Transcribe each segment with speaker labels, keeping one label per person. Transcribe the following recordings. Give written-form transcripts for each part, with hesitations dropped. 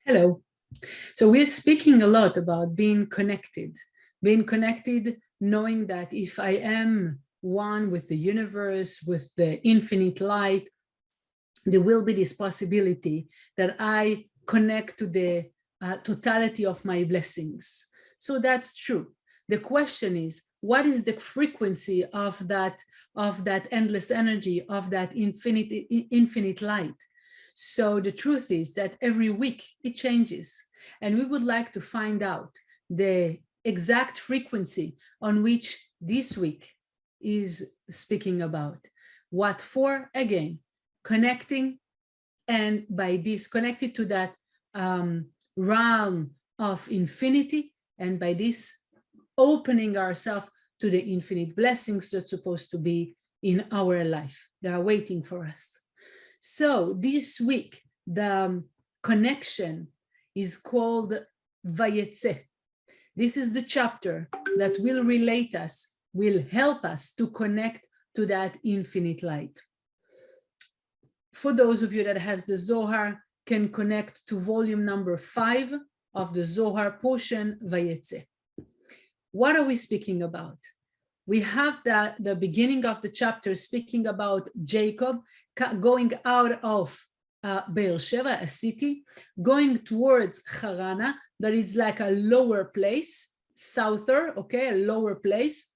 Speaker 1: Hello. So we're speaking a lot about being connected, knowing that if I am one with the universe, with the infinite light, there will be this possibility that I connect to the totality of my blessings. So that's true. The question is, what is the frequency of that endless energy, of that infinite light? So the truth is that every week it changes, and we would like to find out the exact frequency on which this week is speaking about. What for? Again, connecting, and by this connected to that realm of infinity, and by this opening ourselves to the infinite blessings that's supposed to be in our life. They are waiting for us. So this week, the connection is called Vayetze. This is the chapter that will relate us, will help us to connect to that infinite light. For those of you that has the Zohar, can connect to volume number 5 of the Zohar portion, Vayetze. What are we speaking about? We have the beginning of the chapter speaking about Jacob going out of Beersheba, a city, going towards Harana, that is like a lower place, souther, okay, a lower place.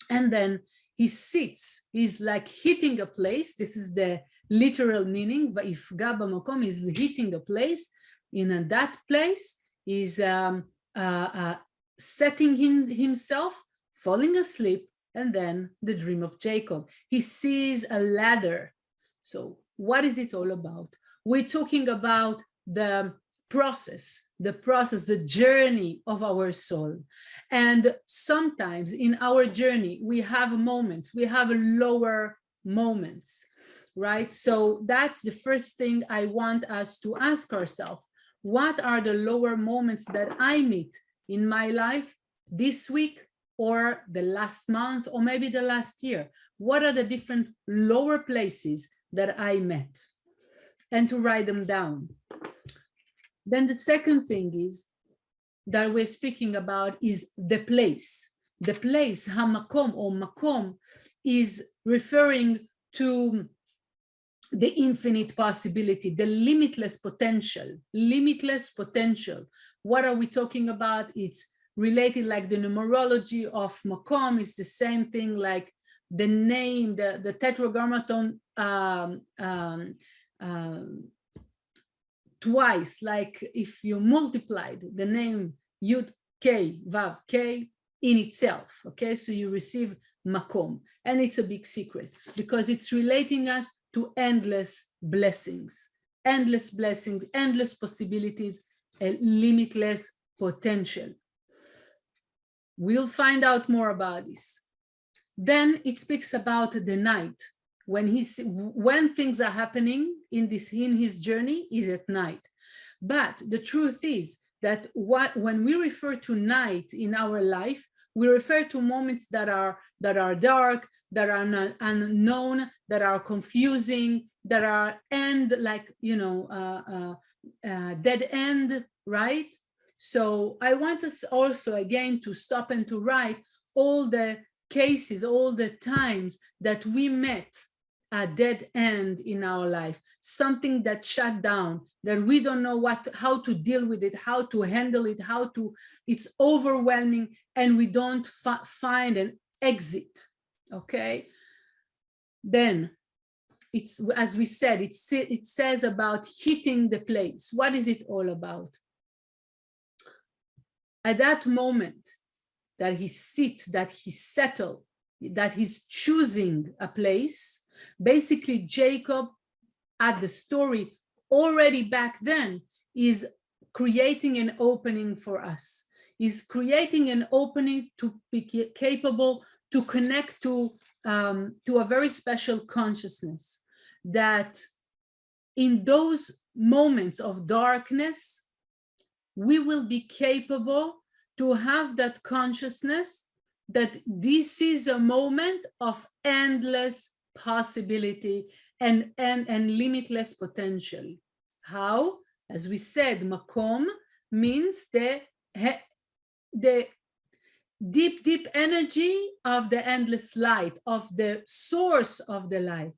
Speaker 1: And then he sits, he's like hitting a place. This is the literal meaning. Vayifga b'makom is hitting a place. In that place, he's setting himself, falling asleep, and then the dream of Jacob. He sees a ladder. So what is it all about? We're talking about the process, the journey of our soul. And sometimes in our journey, we have moments, we have lower moments, right? So that's the first thing I want us to ask ourselves. What are the lower moments that I meet in my life this week, or the last month, or maybe the last year? What are the different lower places that I met? And to write them down. Then the second thing is that we're speaking about is the place. The place, hamakom or makom, is referring to the infinite possibility, the limitless potential, What are we talking about? It's related, like the numerology of makom is the same thing, like the name, the tetragrammaton twice, like if you multiplied the name Yud K Vav K in itself, okay, so you receive makom. And it's a big secret because it's relating us to endless blessings, endless possibilities, a limitless potential. We'll find out more about this. Then it speaks about the night. When things are happening in his journey is at night. But the truth is that when we refer to night in our life, we refer to moments that are dark, that are unknown, that are confusing, that are dead end, right? So I want us also again to stop and to write all the cases, all the times that we met a dead end in our life, something that shut down, that we don't know how to deal with it, how to handle it, it's overwhelming, and we don't find an exit, okay? Then it's, as we said, it says about hitting the place. What is it all about? At that moment that he sits, that he settled, that he's choosing a place, basically Jacob, at the story already back then, is creating an opening for us, is creating an opening to be capable to connect to a very special consciousness, that in those moments of darkness, we will be capable to have that consciousness that this is a moment of endless possibility and limitless potential. How? As we said, makom means the deep energy of the endless light, of the source of the light.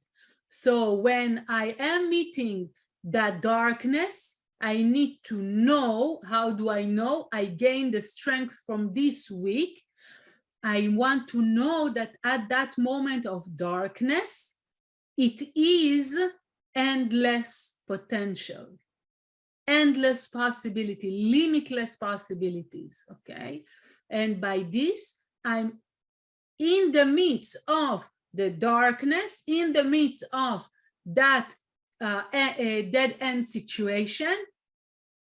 Speaker 1: So when I am meeting that darkness, I need to know. How do I know? I gain the strength from this week. I want to know that at that moment of darkness, it is endless potential, endless possibility, limitless possibilities, okay? And by this, I'm in the midst of the darkness, in the midst of that dead-end situation.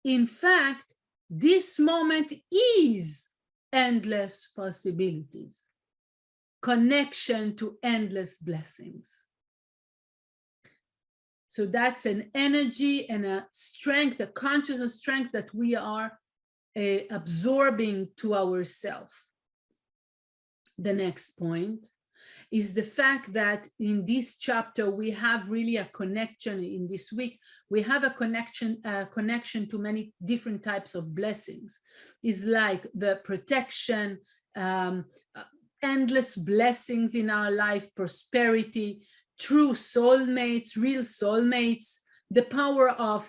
Speaker 1: In fact, this moment is endless possibilities, connection to endless blessings. So that's an energy and a strength, a conscious strength that we are absorbing to ourselves. The next point is the fact that in this chapter, we have really a connection. In this week, we have a connection to many different types of blessings. It's like the protection, endless blessings in our life, prosperity, true soulmates, real soulmates, the power of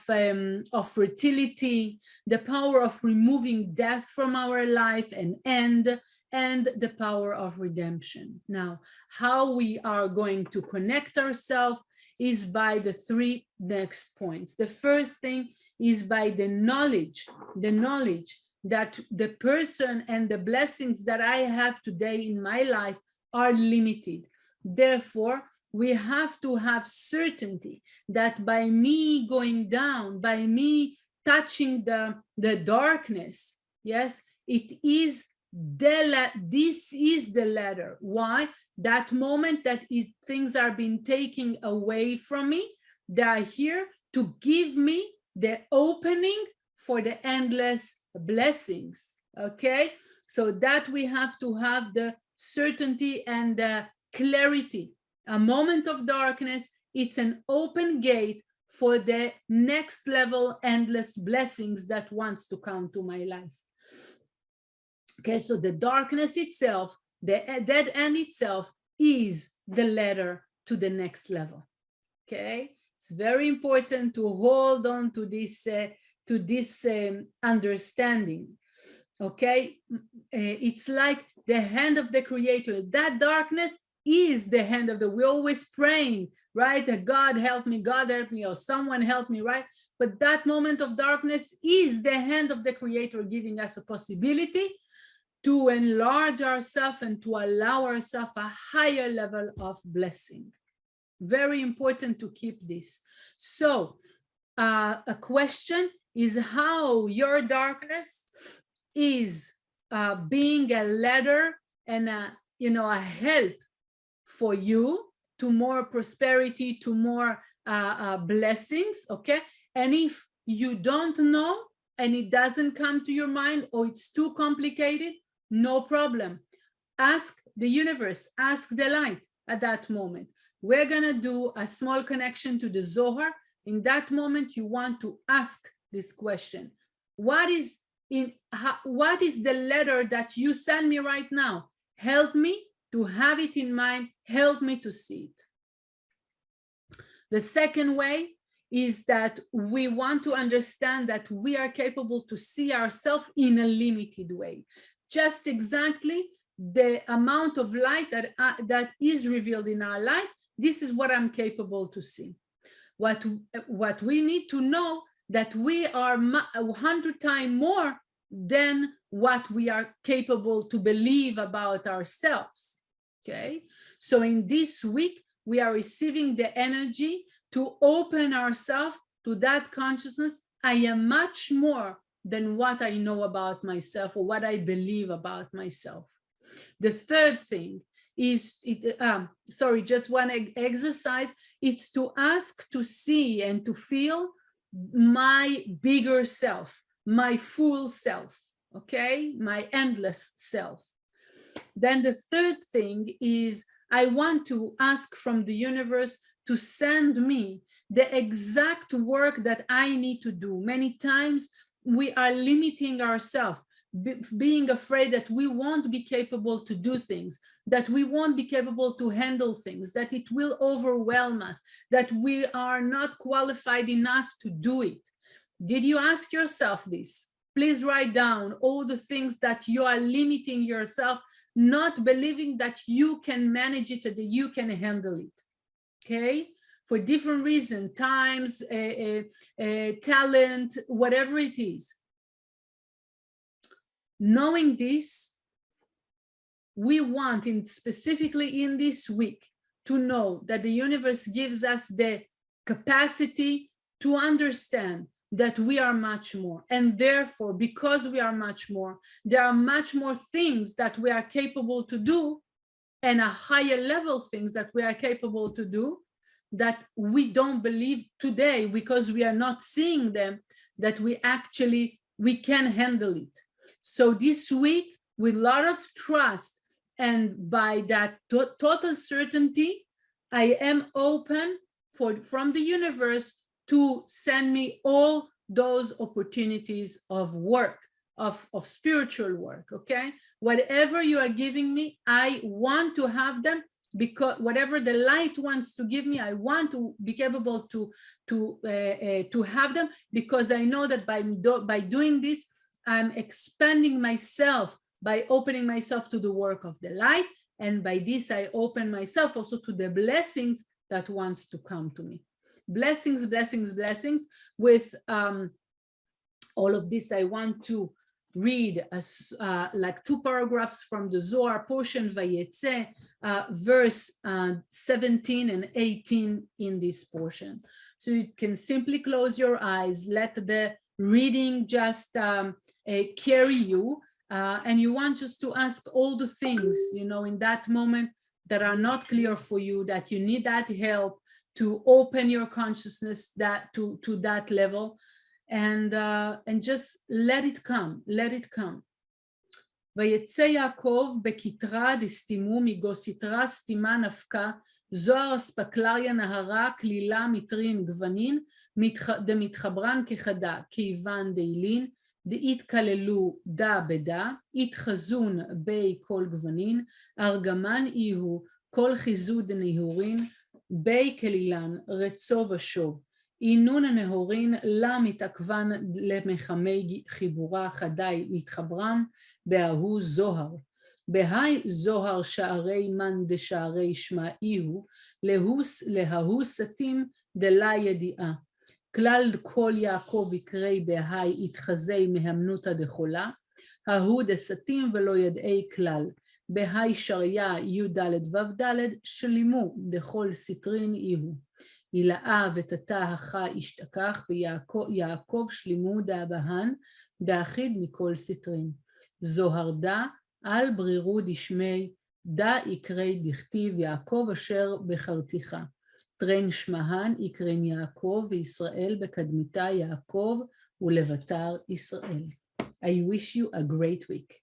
Speaker 1: fertility, the power of removing death from our life and the power of redemption. Now, how we are going to connect ourselves is by the three next points. The first thing is by the knowledge that the person and the blessings that I have today in my life are limited. Therefore, we have to have certainty that by me going down, by me touching the darkness, yes, it is this is the ladder. Why? That moment that things are being taken away from me, they are here to give me the opening for the endless blessings. Okay, so that we have to have the certainty and the clarity. A moment of darkness, it's an open gate for the next level endless blessings that wants to come to my life. Okay, so the darkness itself, the dead end itself, is the ladder to the next level. Okay, it's very important to hold on to this understanding. Okay, it's like the hand of the Creator. That darkness is the hand of the. We're always praying, right? God help me, God help me, or someone help me, right? But that moment of darkness is the hand of the Creator giving us a possibility to enlarge ourselves and to allow ourselves a higher level of blessing. Very important to keep this. So a question is how your darkness is being a ladder and a help for you to more prosperity, to more blessings, okay? And if you don't know and it doesn't come to your mind or it's too complicated, no problem. Ask the universe, ask the light at that moment. We're gonna do a small connection to the Zohar. In that moment, you want to ask this question. What is the letter that you send me right now? Help me to have it in mind, help me to see it. The second way is that we want to understand that we are capable to see ourselves in a limited way. Just exactly the amount of light that is revealed in our life, this is what I'm capable to see. What we need to know that we are 100 times more than what we are capable to believe about ourselves. Okay, so in this week, we are receiving the energy to open ourselves to that consciousness. I am much more than what I know about myself or what I believe about myself. The third thing is, just one exercise, it's to ask to see and to feel my bigger self, my full self, okay, my endless self. Then the third thing is I want to ask from the universe to send me the exact work that I need to do. Many times we are limiting ourselves, being afraid that we won't be capable to do things, that we won't be capable to handle things, that it will overwhelm us, that we are not qualified enough to do it. Did you ask yourself this? Please write down all the things that you are limiting yourself, not believing that you can manage it or that you can handle it. Okay? For different reasons, times, talent, whatever it is. Knowing this, we want, specifically in this week, to know that the universe gives us the capacity to understand that we are much more. And therefore, because we are much more, there are much more things that we are capable to do, and a higher level things that we are capable to do that we don't believe today because we are not seeing them, that we can handle it. So this week, with a lot of trust and by that total certainty, I am open from the universe to send me all those opportunities of work, of spiritual work, okay? Whatever you are giving me, I want to have them, because whatever the light wants to give me, I want to be capable to have them, because I know that by doing this, I'm expanding myself by opening myself to the work of the light, and by this I open myself also to the blessings that wants to come to me. Blessings, blessings, blessings. With all of this, I want to read like 2 paragraphs from the Zohar portion, Vayetze, verse 17 and 18 in this portion. So you can simply close your eyes, let the reading just carry you, and you want just to ask all the things, you know, in that moment that are not clear for you, that you need that help to open your consciousness to that level, and just let it come, let it come. ויצא יעקב בכתרה דסתימו מגו סתרה סתימה נפקה זוהר אספקלריה נהרה כלילה מטרין גוונין דמתחברן כחדה כיוון דאילין דאית כללו בדה התחזון בי כל גוונין ארגמן איהו כל חיזוד נהורין בי כלילן רצו ושוב אינון הנהורין לה מתעכבן למחמי חיבורה חדי מתחברם בהוא זוהר. בהי זוהר שערי מן דשערי שמע איהו, להוא סתים דלה ידיעה. כלל כל יעקב יקרי בהי יתחזי מהמנותא דחולה, ההוא דסתים ולא ידעי כלל. בהי שריה י' ד' ו' ד' שלימו דכל סטרין איהו. הילאה ותתה הכה השתכח ויעקב שלימו דאבהן דאחיד מכל סטרין. זוהר דה על ברירו דשמי דה יקרי דכתיב יעקב אשר בחרתיך. טרן שמהן יקרן יעקב וישראל בקדמיתה יעקב ולבטר ישראל. I wish you a great week.